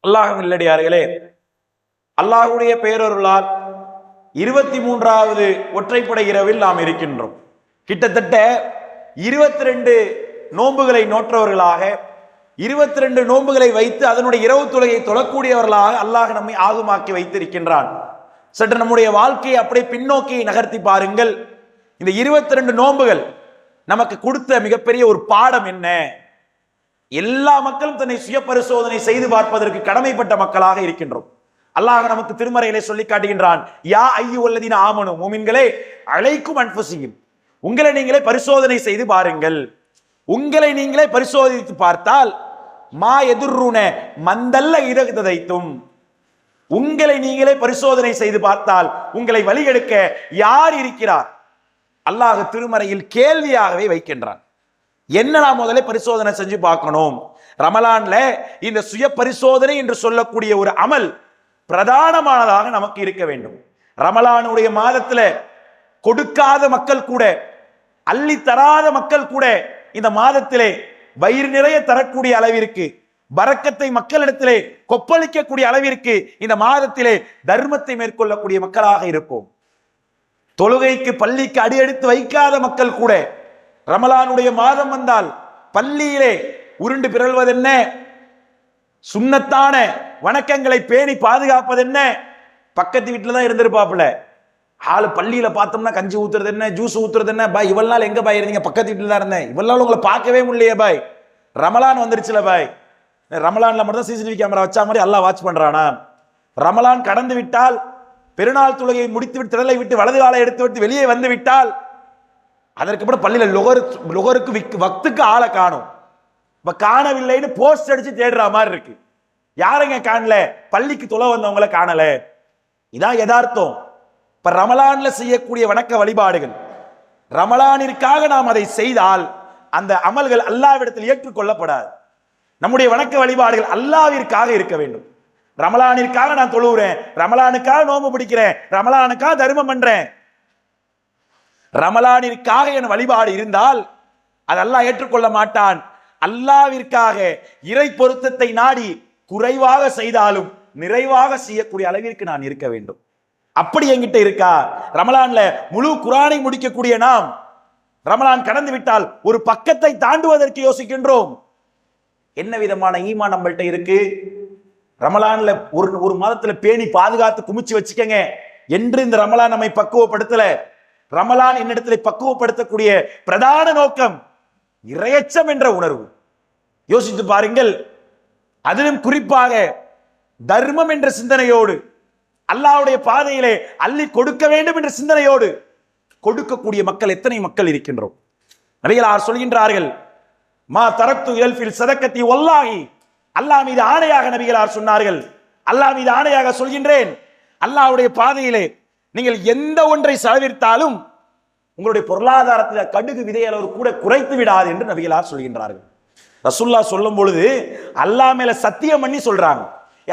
அல்லாஹ்வின் நல்லடியார்களே, அல்லாஹ்வுடைய பேரருளால் 23வது ஒற்றைப்படை இரவில் நாம் இருக்கின்றோம். கிட்டத்தட்ட 22 நோன்புகளை நோற்றவர்களாக, 22 நோன்புகளை வைத்து அதனுடைய இரவு தொழுகையை தொழக்கூடியவர்களாக அல்லாஹ் நம்மை ஆகுமாக்கி வைத்திருக்கின்றான். சற்று நம்முடைய வாழ்க்கையை அப்படியே பின்னோக்கி நகர்த்தி பாருங்கள். இந்த 22 நோன்புகள் நமக்கு கொடுத்த மிகப்பெரிய ஒரு பாடம் என்ன? எல்லா மக்களும் தன்னை சுய பரிசோதனை செய்து பார்ப்பதற்கு கடமைப்பட்ட மக்களாக இருக்கின்றோம். அல்லாஹ் நமக்கு திருமறையிலே சொல்லி காட்டுகின்றான், யா அய்யுஹல்லதீன ஆமனு, மூமின்களே, அலைக்கும் அன்ஃபுஸிக்கும், உங்களை நீங்களே பரிசோதனை செய்து பாருங்கள். உங்களை நீங்களே பரிசோதித்து பார்த்தால் மா எதுர்ருன மந்தல்ல இததைத்தும், உங்களை நீங்களே பரிசோதனை செய்து பார்த்தால் உங்களை வழிகெடுக்க யார் இருக்கிறார்? அல்லாஹ் திருமறையில் கேள்வியாகவே வைக்கின்றான். என்ன நாம் முதல்ல பரிசோதனை செஞ்சு பார்க்கணும். ரமலான்ல இந்த சுய பரிசோதனை என்று சொல்லக்கூடிய ஒரு அமல் பிரதானமானதாக நமக்கு இருக்க வேண்டும். ரமலானுடைய மாதத்துல கொடுக்காத மக்கள் கூட, அள்ளி தராத மக்கள் கூட இந்த மாதத்திலே வயிறு நிறைய தரக்கூடிய அளவிற்கு, பரக்கத்தை மக்களிடத்திலே கொப்பளிக்கக்கூடிய அளவிற்கு இந்த மாதத்திலே தர்மத்தை மேற்கொள்ளக்கூடிய மக்களாக இருப்போம். தொழுகைக்கு பள்ளிக்கு அடியெடுத்து வைக்காத மக்கள் கூட ரமலானுடைய மாதம் வந்தால் பள்ளியிலே உருண்டு பிறழ்வது என்ன, சுன்னத்தான வணக்கங்களை பேணி பாதுகாப்பது என்ன. பக்கத்து வீட்டில் தான் இருந்திருப்பாப்புல, ஆளு பள்ளியில பார்த்தோம்னா கஞ்சி ஊத்துறது என்ன, ஜூஸ் ஊத்துறது என்ன. பாய் இவ்வளவு நாள் எங்க பாய் இருந்தீங்க? பக்கத்து வீட்டில் தான் இருந்தேன். இவ்வளவு நாள் உங்களை பார்க்கவே முடியலையே பாய். ரமலான் வந்துருச்சுல பாய். ரமலான்ல மட்டும் தான் சிசிடிவி கேமரா வச்சா மாதிரி எல்லாம் வாட்ச் பண்றானா? ரமலான் கடந்து விட்டால், பெருநாள் தொழுகையை முடித்து விட்டு திடலை விட்டு வலது காலை எடுத்து விட்டு வெளியே வந்து விட்டால், அதற்கு அப்புறம் பள்ளியில லொகருக்கு வக்துக்கு ஆளை காணும். இப்ப காணவில்லைன்னு போஸ்ட் அடிச்சு தேடுற மாதிரி இருக்கு. யாருங்க காணல? பள்ளிக்கு தொலை வந்தவங்களை காணல. இதான் யதார்த்தம். இப்ப ரமலான்ல செய்யக்கூடிய வணக்க வழிபாடுகள், ரமலானிற்காக நாம் அதை செய்தால் அந்த அமல்கள் அல்லாஹ்விடத்தில் ஏற்றுக்கொள்ளப்படாது. நம்முடைய வணக்க வழிபாடுகள் அல்லாஹ்விற்காக இருக்க வேண்டும். ரமலானிற்காக நான் தொழுகிறேன், ரமலானுக்காக நோன்பு பிடிக்கிறேன், ரமலானுக்காக தர்மம் பண்றேன், ரமலானிற்காக என் வழிபாடு இருந்தால் அது அல்லாஹ் ஏற்றுக்கொள்ள மாட்டான். அல்லாஹ்விற்காக இறை பொருத்தத்தை நாடி குறைவாக செய்தாலும் நிறைவாக செய்யக்கூடிய அளவிற்கு நான் இருக்க வேண்டும். அப்படி என்கிட்ட இருக்கா? ரமலான்ல முழு குர்ஆனை முடிக்கக்கூடிய நாம் ரமலான் கடந்து விட்டால் ஒரு பக்கத்தை தாண்டுவதற்கு யோசிக்கின்றோம். என்ன விதமான ஈமான் நம்மள்ட்ட இருக்கு? ரமலான்ல ஒரு மாதத்துல பேணி பாதுகாத்து குமிச்சு வச்சுக்கங்க என்று இந்த ரமலான் நம்மை பக்குவப்படுத்தல. ரமலான் என்னிடத்துல பக்குவப்படுத்தக்கூடிய பிரதான நோக்கம் இறையச்சம் என்ற உணர்வு. யோசித்து பாருங்கள். அதிலும் குறிப்பாக தர்மம் என்ற சிந்தனையோடு, அல்லாஹ்வுடைய பாதையிலே அள்ளி கொடுக்க வேண்டும் என்ற சிந்தனையோடு கொடுக்கக்கூடிய மக்கள் எத்தனை மக்கள் இருக்கின்றோம். நபிகளார் சொல்கின்றார்கள், மா தரக்து இல்ஃபில் சதக்கத்தி வல்லாஹி, அல்லாஹ் மீது ஆணையாக நபிகளார் சொன்னார்கள், அல்லாஹ் மீது ஆணையாக சொல்கின்றேன், அல்லாஹ்வுடைய பாதையிலே நீங்கள் எந்த ஒன்றை செலவிட்டாலும் உங்களுடைய பொருளாதாரத்தில் கடுகு விதையளவு கூட குறைத்து விடாது என்று நபிகளார் சொல்கின்றார்கள். ரசூலுல்லாஹ் சொல்லும் பொழுது அல்லாஹ் மேல சத்தியம் பண்ணி சொல்றாங்க.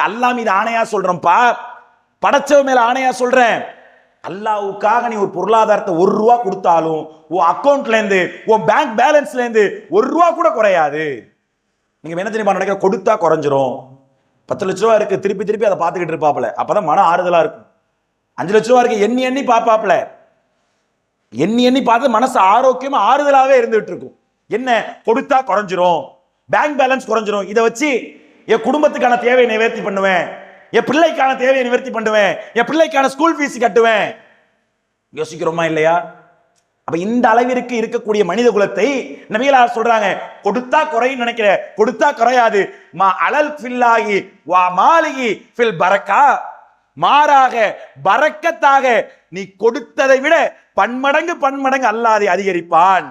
அல்லாஹ் மீது ஆணையா சொல்றேன்ப்பா, படைச்சவ மேல ஆணையா சொல்றேன், அல்லாஹ்வுக்காக நீ ஒரு பொருளாதாரத்தை ₹1 கொடுத்தாலும் உன் அக்கௌண்ட்ல இருந்து, உன் பேங்க் பேலன்ஸ்ல இருந்து ₹1 கூட குறையாது. நீங்க என்ன தெரியுமா நினைக்கிற? கொடுத்தா குறைஞ்சிரும். 10 லட்ச ரூபா இருக்கு, திருப்பி திருப்பி அதை பார்த்துக்கிட்டு இருப்பாப்ல, அப்பதான் மன ஆறுதலா இருக்கும். 5 லட்ச ரூபா இருக்கு, எண்ணி எண்ணி பார்ப்பாப்ல, எண்ணி எண்ணி பார்த்து மனசு ஆரோக்கியமா ஆறுதலாவே இருந்துட்டு இருக்கும். என்ன? கொடுத்தா குறைஞ்சிரும், பேங்க் பேலன்ஸ் குறைஞ்சிரும், இதை வச்சு என் குடும்பத்துக்கான தேவையை நிவர்த்தி பண்ணுவேன், என் பிள்ளைக்கான தேவையை நிவர்த்தி பண்ணுவேன், என் பிள்ளைக்கான ஸ்கூல் ஃபீஸ் கட்டுவேன். யோசிக்கிறோமா இல்லையா? அப்ப இந்த அளவிற்கு இருக்கக்கூடிய மனித குலத்தை நபிகளார் சொல்றாங்க, கொடுத்தா குறையும் நினைக்கிற, கொடுத்தா குறையாது. மா அலல் ஃபில்லாஹி வா மாலிஹி ஃபில் பரக்கா, மாறாக பரக்கத்தாக நீ கொடுத்ததை விட பன்மடங்கு அல்லாஹ் அதை அதிகரிப்பான்.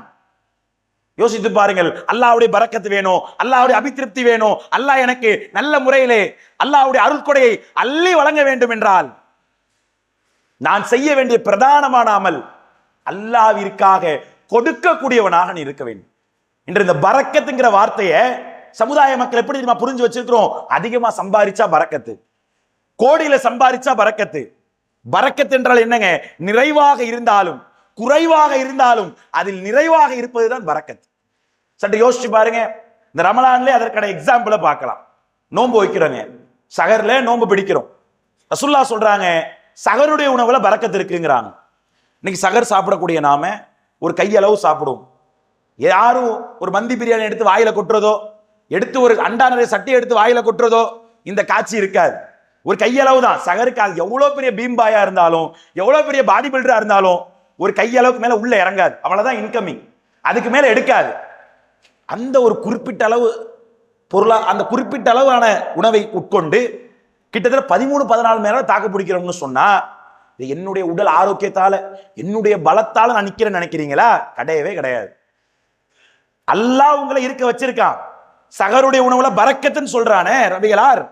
யோசித்து பாருங்கள். அல்லாஹ்வுடைய பரக்கத்து வேணும், அல்லாஹ்வுடைய அபிதிருப்தி வேணும், அல்லாஹ் எனக்கு நல்ல முறையிலே அல்லாஹ்வுடைய அருள்கொடையை அள்ளி வழங்க வேண்டும் என்றால் நான் செய்ய வேண்டிய பிரதானமான அமல் அல்லாஹ்விற்காக கொடுக்கக்கூடியவனாக நீ இருக்க வேண்டும். இன்று இந்த பரக்கத்துங்கிற வார்த்தையை சமுதாய மக்கள் எப்படி தெரியுமா புரிஞ்சு வச்சிருக்கிறோம்? அதிகமா சம்பாதிச்சா பரக்கத்து, கோடியில சம்பாதிச்சா பரக்கத்து. பரக்கத்து என்றால் என்னங்க? நிறைவாக இருந்தாலும் குறைவாக இருந்தாலும் அதில் நிறைவாக இருப்பதுதான் பரக்கத். சற்று யோசிச்சு பாருங்க. இந்த ரமலான்ல அதற்கான எக்ஸாம்பிளை பார்க்கலாம். நோன்பு வைக்கிறோங்க, சகர்ல நோன்பு பிடிக்கிறோம். ரசூலுல்லாஹ் சொல்றாங்க சகருடைய உணவுல பரக்கத்து இருக்குங்கிறாங்க. இன்னைக்கு சகர் சாப்பிடக்கூடிய நாம ஒரு கையளவு சாப்பிடுவோம். யாரும் ஒரு மந்தி பிரியாணி எடுத்து வாயில கொட்டுறதோ, எடுத்து ஒரு அண்டா நிறைய சட்டி எடுத்து வாயில கொட்டுறதோ இந்த காட்சி இருக்காது. ஒரு கையளவு தான் சகருக்கு. அது எவ்வளவு பெரிய பீம்பாயா இருந்தாலும், எவ்வளவு பெரிய பாடி பில்டரா இருந்தாலும் ஒரு கையளவுக்கு மேல உள்ள இறங்காது. அவ்வளவுதான் இன்கமிங், அதுக்கு மேல எடுக்காது. அந்த ஒரு குறிப்பிட்ட அளவு பொருளா அந்த குறிப்பிட்ட அளவான உணவை உட்கொண்டு கிட்டத்தட்ட 13-14 மணி நேரம் தாக்கு பிடிக்கிறோம்னு சொன்னா, என்னுடைய உடல் ஆரோக்கியத்தால என்னுடைய பலத்தால நான் நிக்கிறேன்னு நினைக்கிறீங்களா? கிடையவே கிடையாது. அல்லாஹ் உங்களை இருக்க வச்சிருக்கான். சகருடைய உணவுல பரக்கத்துன்னு சொல்றானே நபிகளார்,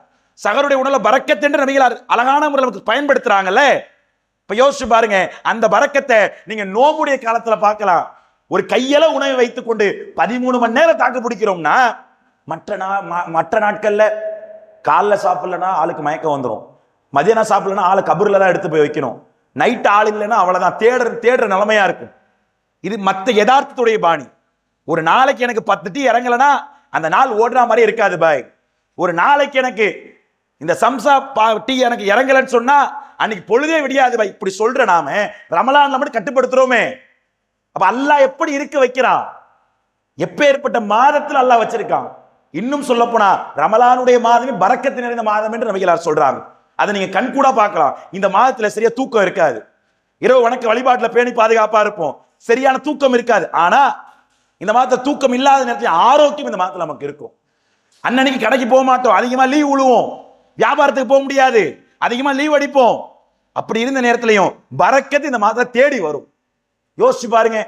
சகருடைய உணவுல பரக்கத்து என்று நபிகளார் அழகான முறையில் நமக்கு பயன்படுத்துறாங்கல்ல. இப்ப யோசிச்சு பாருங்க, அந்த பரக்கத்தை நீங்க நோம்புடைய காலத்துல பார்க்கலாம். ஒரு கையில உணவை வைத்துக் கொண்டு 13 மணி நேரம் தாக்கு பிடிக்கிறோம்னா, மற்ற நாட்கள்ல காலைல சாப்பிடலன்னா ஆளுக்கு மயக்கம் வந்துடும், மதியானம் சாப்பிடலன்னா ஆளு கபூர்ல தான் எடுத்து போய் வைக்கணும், நைட் ஆள் இல்லைன்னா அவ்வளவுதான் தேடுற நிலைமையா இருக்கும். இது மற்ற யதார்த்தத்துடைய பாணி. ஒரு நாளைக்கு எனக்கு 10 டீ இறங்கலன்னா அந்த நாள் ஓடுற மாதிரி இருக்காது பாய். ஒரு நாளைக்கு எனக்கு இந்த சம்சா டீ எனக்கு இறங்கலன்னு சொன்னா அன்னைக்கு பொழுதே விடியாது பாய். இப்படி சொல்ற நாம ரமலான்ல மட்டும் கட்டுப்படுத்துறோமே. அப்ப அல்லாஹ் எப்படி இருக்க வைக்கிறான்? எப்பேற்பட்ட மாதத்தில் அல்லாஹ் வச்சிருக்கான். இன்னும் சொல்ல போனா ரமலானுடைய மாதமே பரக்கத்து நிறைந்த மாதம் என்று நபிகளார் சொல்றாங்க. அதை நீங்க கண்கூடா பார்க்கலாம். இந்த மாதத்துல சரியா தூக்கம் இருக்காது. இரவு வணக்க வழிபாட்டுல பேணி பாதுகாப்பா இருப்போம், சரியான தூக்கம் இருக்காது. ஆனா இந்த மாதத்துல தூக்கம் இல்லாத நேரத்தில் ஆரோக்கியம் இந்த மாதத்துல நமக்கு இருக்கும். அன்னன்னைக்கு கடைக்கு போக மாட்டோம், அதிகமா லீவ் விழுவோம், வியாபாரத்துக்கு போக முடியாது, அதிகமா லீவ் அடிப்போம். அப்படி இருந்த நேரத்திலையும் பரக்கத்து இந்த மாதத்தை தேடி வரும். யோசிச்சு பாருங்க.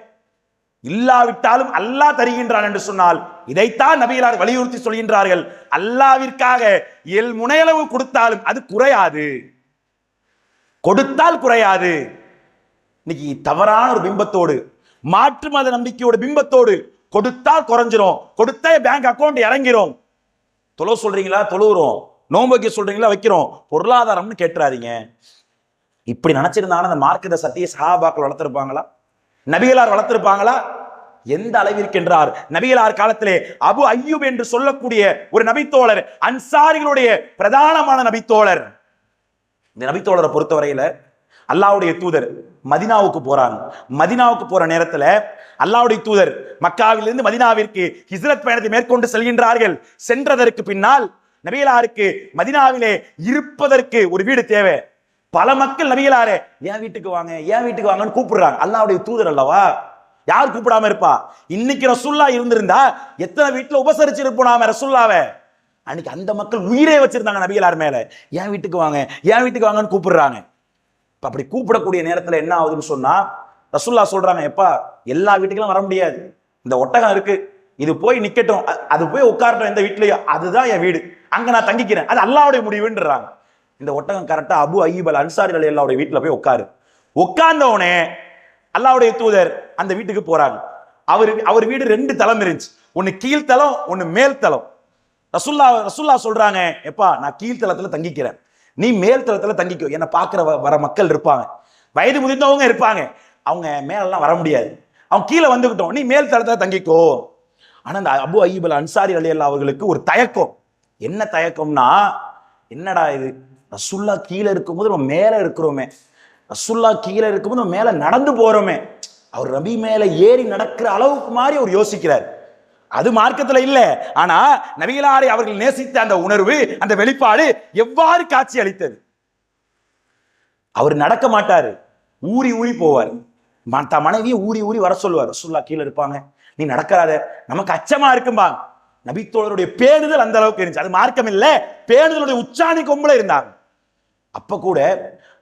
இல்லாவிட்டாலும் அல்லாஹ் தருகின்றான் என்று சொன்னால் இதைத்தான் நபிகளார் வலியுறுத்தி சொல்கின்றார்கள். அல்லாவிற்காக முனையளவு கொடுத்தாலும் அது குறையாது, கொடுத்தால் குறையாது. இன்னைக்கு தவறான ஒரு பிம்பத்தோடு, மாற்று மத நம்பிக்கையோட பிம்பத்தோடு கொடுத்தால் குறைஞ்சிரும், கொடுத்தா பேங்க் அக்கௌண்ட் இறங்கிரும். தொழு சொல்றீங்களா? தொழுகிறோம். நோன்பு வைக்க சொல்றீங்களா? வைக்கிறோம். பொருளாதாரம்னு கேட்டுறாதீங்க. இப்படி நினைச்சிருந்தாலும் அந்த மார்க்கத்தை சத்திய சஹாபாக்கள் வளர்த்திருப்பாங்களா? நபிகளார் வளர்த்திருப்பாங்களா? எந்த அளவிற்கு என்றார், நபிகளார் காலத்திலே அபு அய்யூப் என்று சொல்லக்கூடிய ஒரு நபித்தோழர், அன்சாரிகளுடைய பிரதானமான நபித்தோழர். இந்த நபித்தோழரை பொறுத்தவரையில அல்லாஹ்வுடைய தூதர் மதினாவுக்கு போறாங்க. மதினாவுக்கு போற நேரத்துல அல்லாஹ்வுடைய தூதர் மக்காவிலிருந்து மதினாவிற்கு ஹிஜ்ரத் பயணத்தை மேற்கொண்டு செல்கின்றார்கள். சென்றதற்கு பின்னால் நபிகளாருக்கு மதினாவிலே இருப்பதற்கு ஒரு வீடு தேவை. பல மக்கள் நபிகளாரே என் வீட்டுக்கு வாங்க, என் வீட்டுக்கு வாங்கன்னு கூப்பிடுறாங்க. அல்லாஹ்வுடைய தூதர் அல்லவா, யார் கூப்பிடாம இருப்பா? இன்னைக்கு ரசூல்லா இருந்திருந்தா எத்தனை வீட்டுல உபசரிச்சிருப்போம் நாம ரசூல்லாவை. அன்னைக்கு அந்த மக்கள் உயிரே வச்சிருந்தாங்க நபிகளார் மேல. என் வீட்டுக்கு வாங்க, என் வீட்டுக்கு வாங்கன்னு கூப்பிடுறாங்க. அப்படி கூப்பிடக்கூடிய நேரத்துல என்ன ஆகுதுன்னு சொன்னா, ரசூல்லா சொல்றாங்க, எப்பா எல்லா வீட்டுக்கெல்லாம் வர முடியாது, இந்த ஒட்டகம் இருக்கு, இது போய் நிக்கட்டும், அது போய் உட்காரட்டும் எந்த வீட்லயோ, அதுதான் என் வீடு, அங்க நான் தங்கிக்கிறேன், அது அல்லாஹ்வுடைய முடிவுன்றாங்க. இந்த ஒட்டகம் கரெக்டா அபு அய்யூப் அல் அன்சாரி அல்லாஹ்வுடைய வீட்டுல போய் உட்காரு. உட்கார்ந்தவனே அல்லாஹ்வுடைய தூதர் அந்த வீட்டுக்கு போறாங்க. அவர் வீடு 2 தளம் இருந்துச்சு, ஒன்னு கீழ்த்தளம், ஒன்னு மேல் தளம். ரசூல்லா சொல்றாங்க, எப்பா நான் கீழ்த்தளத்துல தங்கிக்கிறேன், நீ மேல் தளத்துல தங்கிக்கோ. என்ன பார்க்கிற வர மக்கள் இருப்பாங்க, வயது முதிர்ந்தவங்க இருப்பாங்க, அவங்க மேலெல்லாம் வர முடியாது, அவங்க கீழே வந்துகிட்டோம், நீ மேல் தளத்துல தங்கிக்கோ. ஆனா அந்த அபு அய்யூப் அல் அன்சாரி ரலியல்லாஹு அவர்களுக்கு ஒரு தயக்கம். என்ன தயக்கம்னா, என்னடா இது, ரசூல்லா கீழே இருக்கும்போது நம்ம மேல இருக்கிறோமே, ரசூல்லா கீழே இருக்கும்போது நம்ம மேல நடந்து போறோமே, அவர் நபி மேல ஏறி நடக்கிற அளவுக்கு மாதிரி அவர் யோசிக்கிறார். அது மார்க்கத்துல இல்ல. ஆனா நபிகளாரை அவர்கள் நேசித்த அந்த உணர்வு, அந்த வெளிப்பாடு எவ்வாறு காட்சி அளித்தது. அவர் நடக்க மாட்டாரு, ஊறி ஊறி போவார். மனைவியை ஊறி ஊறி வர சொல்லுவார். ரசூல்லா கீழே இருப்பாங்க, நீ நடக்காத, நமக்கு அச்சமா இருக்கும்பாங்க. நபித்தோழருடைய பேணுதல் அந்த அளவுக்கு இருந்துச்சு. அது மார்க்கம் இல்ல, பேணுதலுடைய உச்சாணி கொம்புல இருந்தாங்க. அப்ப கூட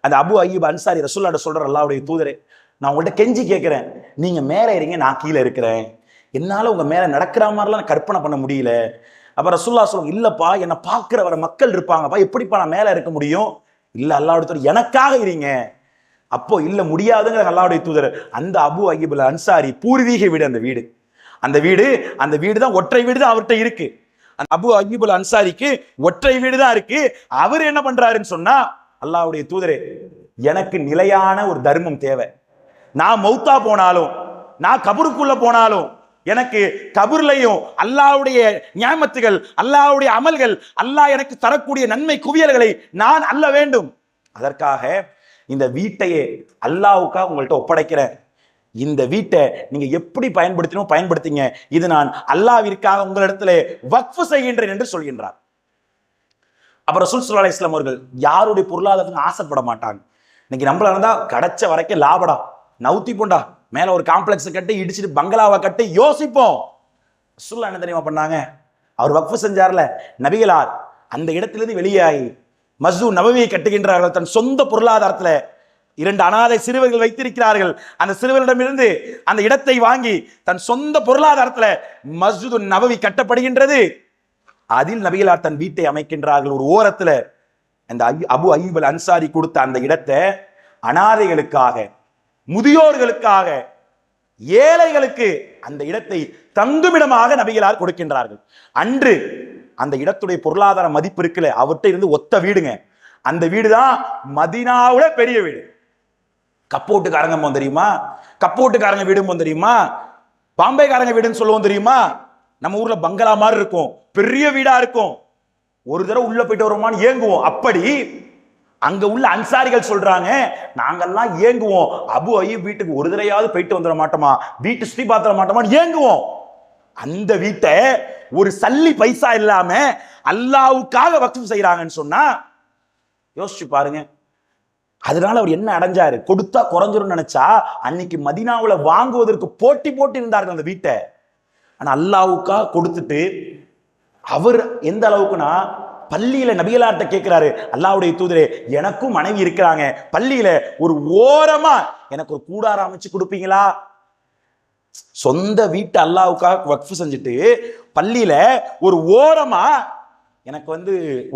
அந்த அபு அய்யூப் அன்சாரி ரசூலுல்லாஹ் சொல்ற, அல்லாஹ்வுடைய தூதரே நான் உங்கள்கிட்ட கெஞ்சி கேட்கிறேன், நீங்க மேல இருங்க, நான் கீழே இருக்கிறேன், என்னால உங்க மேல நடக்கிற மாதிரிலாம் கற்பனை பண்ண முடியல. அப்ப ரசூலுல்லாஹ் சொல்லுவாங்க, இல்லப்பா என்ன பார்க்கிற வர மக்கள் இருப்பாங்கப்பா, எப்படிப்பா நான் மேல இருக்க முடியும்? இல்ல அல்லாஹ்வுடைய தூதர் எனக்காக இருங்க. அப்போ இல்ல முடியாதுங்கிற அல்லாஹ்வுடைய தூதர். அந்த அபு அய்யூப் அல் அன்சாரி பூர்வீக வீடு, அந்த வீடு தான் ஒற்றை வீடு தான் அவர்கிட்ட இருக்கு. அந்த அபு அய்யூப் அல் அன்சாரிக்கு ஒற்றை வீடு தான் இருக்கு. அவர் என்ன பண்றாருன்னு சொன்னா, அல்லாஹ்வுடைய தூதரே எனக்கு நிலையான ஒரு தர்மம் தேவை, நான் மௌத்தா போனாலும், நான் கபருக்குள்ள போனாலும் எனக்கு கபூர்லையும் அல்லாஹ்வுடைய நியாமத்துகள், அல்லாஹ்வுடைய அமல்கள், அல்லாஹ் எனக்கு தரக்கூடிய நன்மை குவியல்களை நான் அள்ள வேண்டும். அதற்காக இந்த வீட்டையே அல்லாஹ்வுக்காக உங்கள்கிட்ட ஒப்படைக்கிறேன். இந்த வீட்டை நீங்க எப்படி பயன்படுத்தினோ பயன்படுத்திங்க. இது நான் அல்லாஹ்விற்காக உங்களிடத்திலே வக்ஃப் செய்கின்றேன் என்று சொல்கின்றார். அப்புறம் ரசூல் ஸல்லல்லாஹு அலைஹி வஸல்லம் அவர்கள் யாருடைய பொருளாதாரத்துக்கு ஆசைப்பட மாட்டாங்க. இன்னைக்கு நம்மள இருந்தா கிடைச்ச வரைக்கும் லாபடா, நவுத்தி போண்டா, மேல ஒரு காம்ப்ளெக்ஸ் கட்டி இடிச்சிட்டு பங்களாவை கட்டி யோசிப்போம். ரசூலுல்லாஹ் என்ன தெரியுமா பண்ணாங்க? அவர் வக்ஃப் செஞ்சார்ல, நபிகளார் அந்த இடத்திலிருந்து வெளியாகி மஸ்ஜித் நபவியை கட்டுகின்றார்கள். தன் சொந்த பொருளாதாரத்துல 2 அனாதை சிறுவர்கள் வைத்திருக்கிறார்கள். அந்த சிறுவர்களிடமிருந்து அந்த இடத்தை வாங்கி தன் சொந்த பொருளாதாரத்துல மஸ்ஜித் நபவி கட்டப்படுகின்றது. அதில் நபிகளார் தன் வீட்டை அமைக்கின்றார்கள். ஒரு ஓரத்துல அந்த அபு அய்யூப் அல் அன்சாரி கொடுத்த அந்த இடத்தை அனாதைகளுக்காக, முதியோர்களுக்காக, ஏழைகளுக்கு அந்த இடத்தை தங்குமிடமாக நபிகளார் கொடுக்கின்றார்கள். அன்று அந்த இடத்துடைய பொருளாதார மதிப்பு இருக்குல்ல, அவர்கிட்ட இருந்து ஒத்த வீடுங்க. அந்த வீடு தான் மதீனாவுல பெரிய வீடு. கப்போட்டுக்காரங்க போன் தெரியுமா? கப்போட்டுக்காரங்க வீடு போன் தெரியுமா? பாம்பேக்காரங்க வீடுன்னு சொல்லுவோம் தெரியுமா? நம்ம ஊர்ல பங்களா மாதிரி இருக்கும், பெரிய வீடா இருக்கும். ஒரு தடவை உள்ள போயிட்டு வருமான்னு ஏங்குவோம். அப்படி அங்க உள்ள அன்சாரிகள் சொல்றாங்க, நாங்கெல்லாம் ஏங்குவோம், அபு அய்யூப் வீட்டுக்கு ஒரு தடவையாவது போயிட்டு வந்துட மாட்டோமா, வீட்டு சுத்தி பார்த்துட மாட்டோமான்னு ஏங்குவோம். அந்த வீட்டை ஒரு சல்லி பைசா இல்லாம அல்லாஹ்வுக்காக வக்ஃப் செய்யறாங்கன்னு சொன்னா யோசிச்சு பாருங்க. அதனால அவர் என்ன அடைஞ்சாரு? கொடுத்தா குறைஞ்சிரும் நினைச்சா அன்னைக்கு மதீனாவுல வாங்குவதற்கு போட்டி போட்டு இருந்தார்கள் அந்த வீட்டை. ஆனா அல்லாஹ்வுக்காக கொடுத்துட்டு அவர் எந்த அளவுக்குன்னா, பள்ளியில நபிகளார்ட்ட கேட்கிறாரு, அல்லாஹ்வுடைய தூதரே எனக்கும் மனைவி இருக்கிறாங்க, பள்ளியில ஒரு ஓரமா எனக்கு ஒரு கூடாரம் அமைச்சு கொடுப்பீங்களா? சொந்த வீட்டை அல்லாஹ்வுக்காக வக்ஃப் செஞ்சுட்டு பள்ளியில ஒரு ஓரமா எனக்கு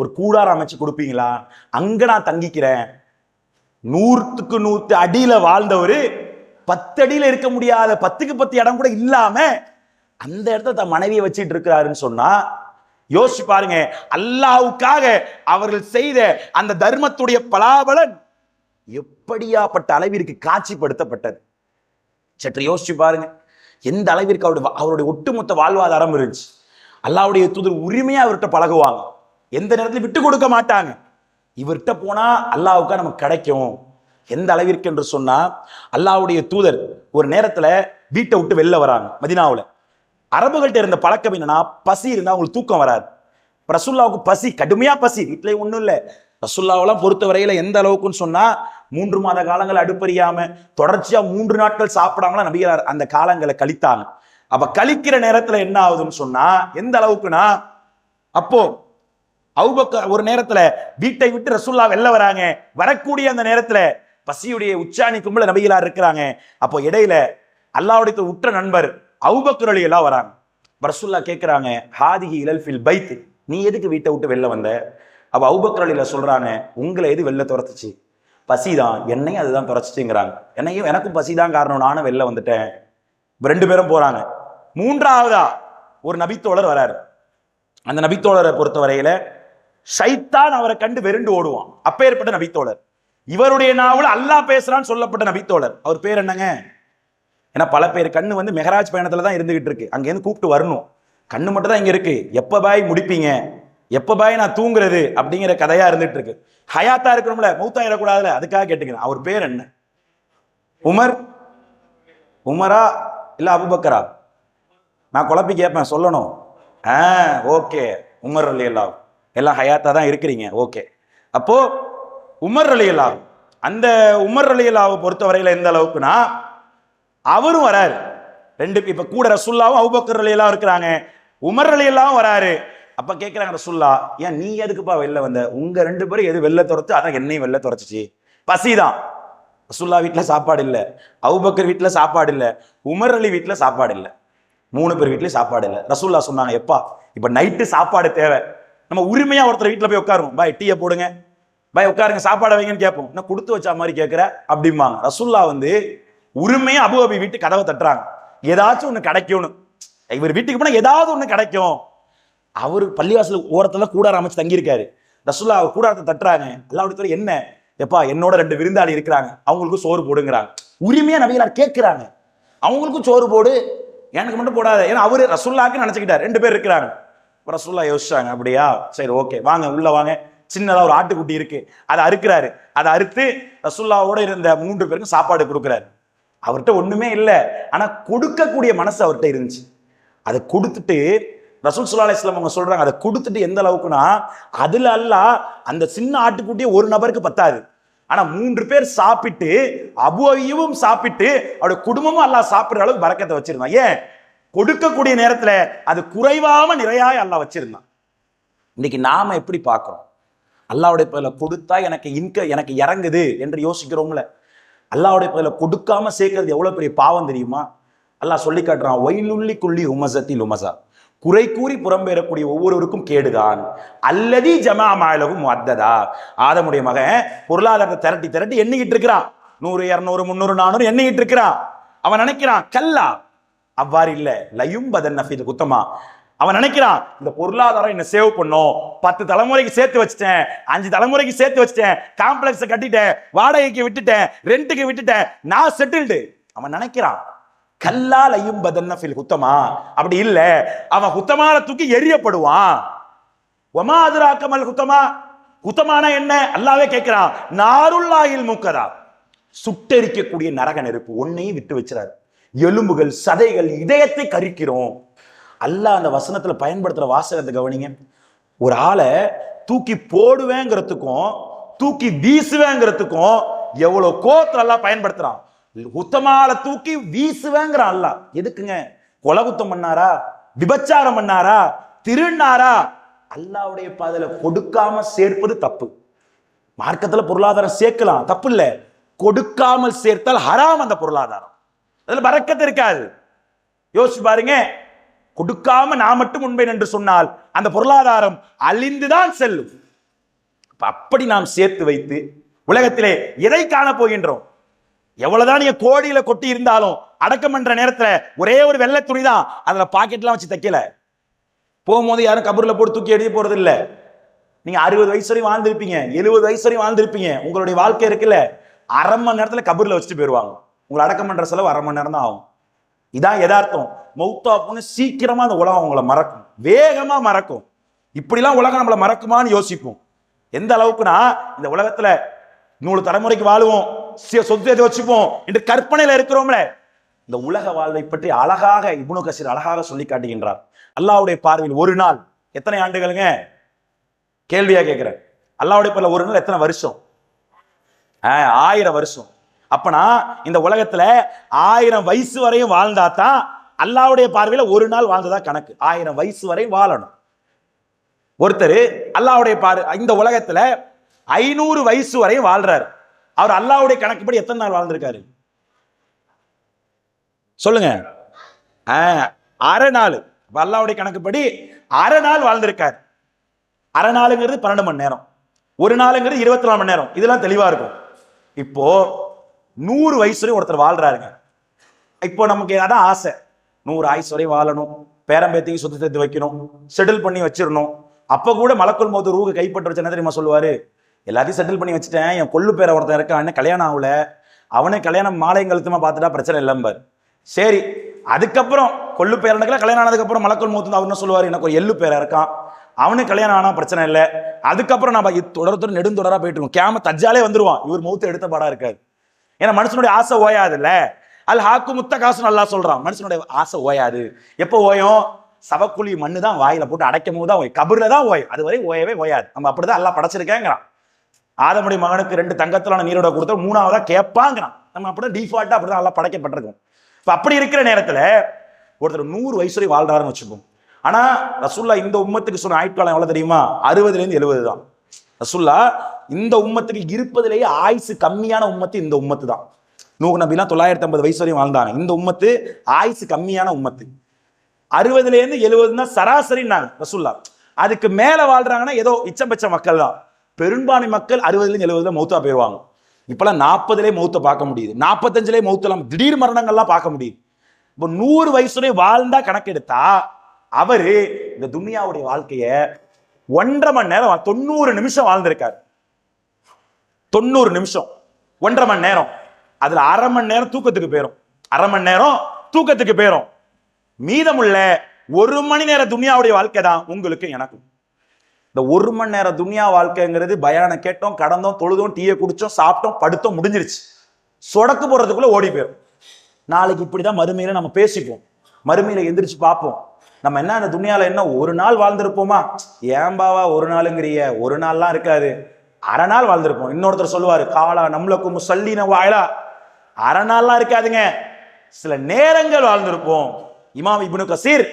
ஒரு கூடாரம் அமைச்சு கொடுப்பீங்களா? அங்க நான் தங்கிக்கிறேன். 100க்கு 100 அடியில வாழ்ந்தவர் 10 அடியில இருக்க முடியாத 10க்கு 10 இடம் கூட இல்லாம அந்த இடத்துல தன் மனைவியை வச்சிட்டு இருக்கிறாருன்னு சொன்னா யோசிச்சு பாருங்க. அல்லாஹ்வுக்காக அவர்கள் செய்த அந்த தர்மத்துடைய பலாபலன் எப்படியாப்பட்ட அளவிற்கு காட்சிப்படுத்தப்பட்டது சற்று யோசிச்சு பாருங்க. எந்த அளவிற்கு அவருடைய ஒட்டுமொத்த வாழ்வாதாரம் இருந்துச்சு. அல்லாஹ்வுடைய தூதர் உரிமையா அவர்கிட்ட பழகுவாங்க, எந்த நேரத்திலும் விட்டு கொடுக்க மாட்டாங்க. இவர்கிட்ட போனா அல்லாஹ்வுக்கா நமக்கு கிடைக்கும். எந்த அளவிற்கு என்று சொன்னா, அல்லாஹ்வுடைய தூதர் ஒரு நேரத்துல வீட்டை விட்டு வெளில வராங்க. மதீனாவுல அரபுகள்கிட்ட இருந்த பழக்கம் என்னன்னா, பசி இருந்தா அவங்களுக்கு தூக்கம் வராது. ரசூலுல்லாவுக்கு பசி, கடுமையா பசி, வீட்டுல ஒண்ணும் இல்லை. ரசூலுல்லாவெல்லாம் பொறுத்த வரையில எந்த அளவுக்குன்னு சொன்னா, 3 மாத காலங்கள் அடுப்பறியாம தொடர்ச்சியா 3 நாட்கள் சாப்பிடாமலாம் நபிகளார் அந்த காலங்களை கழித்தாங்க. அப்ப கழிக்கிற நேரத்துல என்ன ஆகுதுன்னு சொன்னா, எந்த அளவுக்குன்னா, அப்போ அபூபக்கர் ஒரு நேரத்துல வீட்டை விட்டு ரசூலுல்லாஹ் வெளில வராங்க. வரக்கூடிய அந்த நேரத்துல பசியுடைய உச்சாணி கும்பல நபிகளார் இருக்கிறாங்க. அப்போ இடையில அல்லாஹ்வுடைய உற்ற நண்பர் அபூபக்கர் ரலியல்லாஹு வராங்க. ரசூலுல்லாஹ் கேட்கிறாங்க, ஹாதிஹி இலல் ஃபில் பைத், நீ எதுக்கு வீட்டை விட்டு வெளில வந்த? அப்ப அபூபக்கர் ரலியல்லாஹு சொல்றாங்க, உங்களை எது வெளில துரத்துச்சு? பசிதான், என்னையும் அதுதான் துரத்துச்சுங்கிறாங்க. என்னையும் எனக்கும் பசிதான் காரணம், நானும் வெளில வந்துட்டேன். 2 பேரும் போறாங்க. 3ஆவதா ஒரு நபித்தோழர் வராரு. அந்த நபித்தோழரை பொறுத்த வரையில ஷைத்தான் அவரை கண்டு வெறுண்டு ஓடுவான். அப்பேற்பட்ட நபித்தோழர். இவருடைய நாவல் அல்லாஹ் பேசுறான்னு சொல்லப்பட்ட நபித்தோழர். அவர் பேர் என்னங்க? ஏன்னா பல பேர் கண்ணு மெஹராஜ் பயணத்துல தான் இருந்துகிட்டு இருக்கு, அங்கேருந்து கூப்பிட்டு வரணும். கண்ணு மட்டும் தான் இங்க இருக்கு, எப்ப பாய் முடிப்பீங்க, எப்ப பாய் நான் தூங்குறது அப்படிங்கிற கதையா இருந்துட்டு இருக்கு. ஹயாத்தா இருக்கணும்ல, மௌத்தாயிடக்கூடாதுல, அதுக்காக கேட்டுக்கிறேன். அவர் பேர் என்ன? உமரா இல்ல அபூபக்கரா? நான் குழப்பி கேட்பேன், சொல்லணும். ஓகே, உமர் ரலியல்லாஹு, எல்லாம் ஹயாத்தா தான் இருக்கிறீங்க. ஓகே, அப்போ உமர் ரலியல்லாஹு, அந்த உமர் ரலியல்லாஹு பொறுத்தவரையில எந்த அளவுக்குன்னா, அவரும் வராரு. 2 இப்ப கூட ரசூலுல்லாஹும் அபூபக்கர் ரலியல்லாஹு இருக்கிறாங்க, உமர் ரலியல்லாஹு வராரு. அப்ப கேட்கிறாங்க ரசூலுல்லாஹ், ஏன் நீ எதுக்குப்பா வெளில வந்த? உங்க 2 பேரும் எது வெளில துரத்து, அதான் என்னையும் வெளில துரத்துச்சு. பசிதான். ரசூலுல்லாஹ் வீட்டுல சாப்பாடு இல்லை, அபூபக்கர் வீட்டுல சாப்பாடு இல்லை, உமர் அலி வீட்டுல சாப்பாடு இல்லை, 3 பேர் வீட்லயும் சாப்பாடு இல்லை. ரசூலுல்லாஹ் சொன்னாங்க, எப்பா இப்ப நைட்டு சாப்பாடு தேவை, நம்ம உரிமையா ஒருத்தர் வீட்டுல போய் உட்காருவோம், பாய் டீயை போடுங்க, பாய் உட்காருங்க, சாப்பாடு வைங்கன்னு கேட்போம். என்ன கொடுத்து வச்சா மாதிரி கேட்கிற அப்படிம்பாங்க. ரசூலுல்லாஹ் உரிமையா அபூ அபி வீட்டு கதவை தட்டுறாங்க, ஏதாச்சும் ஒண்ணு கிடைக்கும்னு. இவர் வீட்டுக்கு போனா ஏதாவது ஒண்ணு கிடைக்கும். அவர் பள்ளிவாசல் ஓரத்துல கூடாரம் அமைச்சு தங்கியிருக்காரு. ரசூலுல்லாஹ் அவர் கூடாரத்தை தட்டுறாங்க. அல்லாஹ்வுடைய என்ன, எப்பா என்னோட 2 விருந்தாளி இருக்கிறாங்க, அவங்களுக்கும் சோறு போடுங்கிறாங்க. உரிமையா நபிகளார் கேட்கிறாங்க, அவங்களுக்கும் சோறு போடு, எனக்கு மட்டும் போடாத. ஏன்னா அவரு ரசூல்லாக்கு நினைச்சுக்கிட்டார். 2 பேர் இருக்கிறாங்க. ரசூல்லா யோசிச்சாங்க, அப்படியா சரி ஓகே வாங்க உள்ள வாங்க, சின்னதா ஒரு ஆட்டுக்குட்டி இருக்கு, அதை அறுக்கிறாரு. அதை அறுத்து ரசூல்லாவோட இருந்த 3 பேருக்கும் சாப்பாடு கொடுக்குறாரு. அவர்கிட்ட ஒண்ணுமே இல்லை, ஆனா கொடுக்கக்கூடிய மனசு அவர்கிட்ட இருந்துச்சு. அதை கொடுத்துட்டு ரசூல் ஸல்லல்லாஹு அலைஹி வஸல்லம் அவங்க சொல்றாங்க, அதை கொடுத்துட்டு எந்த அளவுக்குன்னா, அதுல அல்லாஹ் அந்த சின்ன ஆட்டுக்குட்டியே ஒரு நபருக்கு பத்தாது, ஆனா 3 பேர் சாப்பிட்டு அபூ அய்யூபும் சாப்பிட்டு அவருடைய குடும்பமும் அல்லாஹ் சாப்பிடுற அளவுக்கு பரக்கத்தை வச்சிருந்தான். ஏன்? கொடுக்கக்கூடிய நேரத்துல அது குறைவாம நிறையாய் அல்லாஹ் வச்சிருந்தான். இன்னைக்கு நாம எப்படி பார்க்கிறோம்? அல்லாஹ்வுடைய பேர்ல கொடுத்தா எனக்கு இறங்குது என்று யோசிக்கிறோம்ல. அல்லாஹ்வுடைய பேர்ல கொடுக்காம சேர்க்கிறது எவ்வளவு பெரிய பாவம் தெரியுமா? அல்லாஹ் சொல்லி காட்டுறான், வைலுல்லி குல்லி ஹுமஸத்தி லுமஸா, குறை கூறி புறம்பெறக்கூடிய ஒவ்வொருவருக்கும் கேடுதான். அல்லதி ஜமா மாலகும் முஅத்ததா, ஆதமுடைய மகன் பொருளாதாரத்தை திரட்டி திரட்டி எண்ணிக்கிட்டு இருக்கிறான். 100 200 300 400 எண்ணிக்கிட்டு இருக்கிறான். அவன் நினைக்கிறான், கல்லா அவ்வாறு இல்ல, லயும் பதன் நஃபீது குத்தமா. அவன் நினைக்கிறான், இந்த பொருளாதாரம் என்ன சேவ் பண்ணும், 10 தலைமுறைக்கு சேர்த்து வச்சுட்டேன், 5 தலைமுறைக்கு சேர்த்து வச்சுட்டேன், காம்ப்ளெக்ஸ் கட்டிட்டேன், வாடகைக்கு விட்டுட்டேன், ரெண்டுக்கு விட்டுட்டேன், நான் செட்டில்டு. அவன் நினைக்கிறான். கல்லா லயும் பதன் நஃபில் குத்தமா, அப்படி இல்ல, அவன் குத்தமான தூக்கி எரியப்படுவான். வமா அதுராக்கமல் குத்தமா, குத்தமான என்ன? அல்லாவே கேட்கிறான். நாருல்லாஹில் முக்கதா, சுட்டெரிக்கக்கூடிய நரக நெருப்பு ஒன்னையும் விட்டு வச்சிறாரு. எலும்புகள் சதைகள் இதயத்தை கரிக்கிறோம். அல்லாஹ் அந்த வசனத்துல பயன்படுத்துற வாசகத்தை கவனிங்க. ஒரு ஆளை தூக்கி போடுவேங்கிறதுக்கும் தூக்கி வீசுவேங்கிறதுக்கும் எவ்வளவு கோத்துல அல்லாஹ் பயன்படுத்துறான். குத்தமால தூக்கி வீசுவேங்கிறான் அல்லாஹ். எதுக்குங்க? கொலை குத்தம் பண்ணாரா, விபச்சாரம் பண்ணாரா, திருநாரா? அல்லாஹ்வுடைய பாதையில கொடுக்காம சேர்ப்பது தப்பு. மார்க்கத்துல பொருளாதாரம் சேர்க்கலாம், தப்பு இல்ல. கொடுக்காமல் சேர்த்தால் ஹராம். அந்த பொருளாதாரம் அதுல பரக்கத்து இருக்காது. யோசிச்சு பாருங்க. கொடுக்காம நான் மட்டும் உண்மை என்று சொன்னால் அந்த பொருளாதாரம் அழிந்துதான் செல்லும். அப்படி நாம் சேர்த்து வைத்து உலகத்திலே எதை காண போகின்றோம்? எவ்வளவுதான் நீங்க கோடியில கொட்டி இருந்தாலும் அடக்கம் பண்ற நேரத்துல ஒரே ஒரு வெள்ளை துணி தான், அதுல பாக்கெட்லாம் வச்சு தைக்கல. போகும்போது யாரும் கபூர்ல போட்டு தூக்கி எழுதி போறது இல்ல. நீங்க 60 வயசு வரையும் வாழ்ந்திருப்பீங்க, 70 வயசு வரையும் வாழ்ந்திருப்பீங்க. உங்களுடைய வாழ்க்கை இருக்குல்ல, அரை மணி நேரத்துல கபூர்ல வச்சுட்டு போயிருவாங்க. உங்களை அடக்கம் பண்ற செலவு அரை மணி நேரம் தான் ஆகும். இதான் யதார்த்தம். மௌத்தா போன சீக்கிரமா அந்த உலகம் உங்களை மறக்கும், வேகமா மறக்கும். இப்படிலாம் உலகம் நம்மளை மறக்குமான்னு யோசிப்போம். எந்த அளவுக்குன்னா, இந்த உலகத்துல 100 தலைமுறைக்கு வாழுவோம், சொத்து வச்சுப்போம் என்று கற்பனையில இருக்கிறோம்ல. இந்த உலக வாழ்வை பற்றி அழகாக இப்னு கஸீர் அழகாக சொல்லி காட்டுகின்றார். அல்லாஹ்வுடைய பார்வையில் ஒரு நாள் எத்தனை ஆண்டுகளுங்க? கேள்வியா கேட்கிறேன். அல்லாஹ்வுடைய பார்வையில் ஒரு நாள் எத்தனை வருஷம்? 1000 வருஷம். அப்பனா இந்த உலகத்துல 1000 வயசு வரையும் வாழ்ந்தா தான் அல்லாஹ்வுடைய பார்வையில ஒரு நாள் வாழ்ந்ததா கணக்கு. 1000 வயசு வரை வாழணும் ஒருத்தர். அல்லாஹ்வுடைய இந்த உலகத்துல 500 வயசு வரையும் வாழ்றாரு. அவர் அல்லாஹ்வுடைய கணக்குப்படி எத்தனை நாள் வாழ்ந்திருக்காரு சொல்லுங்க? அரை நாள். அல்லாஹ்வுடைய கணக்குப்படி அரை நாள் வாழ்ந்திருக்காரு. அரை நாளுங்கிறது 12 மணி நேரம், ஒரு நாளுங்கிறது 24 மணி நேரம். இதெல்லாம் தெளிவா இருக்கும். இப்போ 100 வயசு வரை ஒருத்தர் வாழ்றாருங்க. இப்போ நமக்கு அதான் ஆசை, 100 ஆயுசு வரை வாழணும், பேரம்பேத்திக்கு சொத்து சேர்த்து வைக்கணும், செட்டில் பண்ணி வச்சிடணும். அப்ப கூட மலக்குள் மௌத் ரூஹை கைப்பற்ற வச்சு என்ன தெரியுமா சொல்லுவாரு? எல்லாத்தையும் செட்டில் பண்ணி வச்சுட்டேன், என் கொள்ளு பேரை ஒருத்தன் இருக்கான், கல்யாணம் ஆகல, அவனே கல்யாணம் மாலையும் கழுத்துமா பார்த்துட்டா பிரச்சனை இல்லைம்பார். சரி, அதுக்கப்புறம் கொள்ளு பேரனுக்குலாம் கல்யாணம் ஆனதுக்கப்புறம் மலக்குள் மௌத் அவர் என்ன சொல்லுவார்? எனக்கு ஒரு எள்ளு பேரை இருக்கான், அவனுக்கு கல்யாணம் ஆனா பிரச்சனை இல்லை. அதுக்கப்புறம் நம்ம தொடர்ந்து நெடுந்தொடரா போயிட்டு இருக்கோம். கேம தஜ்ஜாலே வந்துருவான், இவர் மௌத்து எடுத்த பாடா இருக்காது. ஏன்னா மனுஷனுடைய ஆசை ஓயாதுல்ல. அல் ஹாக்கு முத்த காசுன்னு அல்லாஹ் சொல்றான். மனுஷனுடைய ஆசை ஓயாது. எப்போ ஓயும்? சவக்குழி மண்ணு தான் வாயில போட்டு அடைக்கும் போது தான் ஓய், கபர்ல தான் ஓயும், அது வரை ஓயவே ஓயாது. நம்ம அப்படிதான் அல்லாஹ் படைச்சிருக்கேங்கிறான். ஆதமுடைய மகனுக்கு 2 தங்கத்திலான நீரோட கொடுத்தா 3ஆவதா கேட்பாங்கிறான். நம்ம அப்படிதான் டிஃபால்ட்டா அப்படிதான் எல்லாம் படைக்கப்பட்டிருக்கோம். இப்ப அப்படி இருக்கிற நேரத்துல ஒருத்தர் 100 வயசு வரை வாழ்றாருன்னு வச்சுப்போம். ஆனா ரசூலுல்லாஹ் இந்த உம்மத்துக்கு சொன்ன ஆயுட்காலம் எவ்வளவு தெரியுமா? 60ல இருந்து 70 தான். ரசூலுல்லாஹ் இந்த உம்மத்துக்கு இருப்பதிலேயே ஆயுசு கம்மியான உம்மத்து இந்த உம்மத்து தான். நூஹ் நபிலாம் 950 வயசு வரையும் வாழ்ந்தாங்க. இந்த உம்மத்து ஆயுசு கம்மியான உம்மத்து. 60ல இருந்து 70 தான் சராசரின்னாங்க ரசூலுல்லாஹ். அதுக்கு மேல வாழ்றாங்கன்னா ஏதோ இச்சம்பச்ச மக்கள் தான். பெரும்பான்மை மக்கள் 60ல இருந்து 70 மௌத்தா போயிருவாங்க. இப்பெல்லாம் 40லே மௌத்தை பார்க்க முடியுது, 45லே மௌத்தெல்லாம் திடீர் மரணங்கள்லாம் பார்க்க முடியுது. இப்போ 100 வயசுல வாழ்ந்தா கணக்கெடுத்தா அவரு இந்த துன்யாவுடைய வாழ்க்கைய 1.5 மணி நேரம் 90 நிமிஷம் வாழ்ந்திருக்காரு. 90 நிமிஷம் 1.5 மணி நேரம். அதுல அரை மணி நேரம் தூக்கத்துக்கு போயிரும், அரை மணி நேரம் தூக்கத்துக்கு போயிரும். மீதமுள்ள 1 மணி நேர துனியாவுடைய வாழ்க்கை தான் உங்களுக்கு எனக்கும். இந்த 1 மணி நேர துனியா வாழ்க்கைங்கிறது பயான கேட்டோம், கடந்தோம், தொழுதோம், டீயை குடிச்சோம், சாப்பிட்டோம், படுத்தோம், முடிஞ்சிருச்சு. சொடக்கு போறதுக்குள்ள ஓடி போயிடும். நாளைக்கு இப்படிதான் மறுமையில நம்ம பேசிப்போம், மறுமையில எந்திரிச்சு பார்ப்போம். நம்ம என்ன அந்த துனியால என்ன ஒரு நாள் வாழ்ந்திருப்போமா? ஏம்பாவா ஒரு நாளுங்கிறிய? ஒரு நாள்லாம் இருக்காது, அரை நாள் வாழ்ந்திருப்போம். இன்னொருத்தர் சொல்லுவாரு, காலா நம்மளுக்கும் சல்லின வாயிலா, அரை நாள்லாம் இருக்காதுங்க, சில நேரங்கள் வாழ்ந்திருப்போம். இமாம் இப்னு கசீர்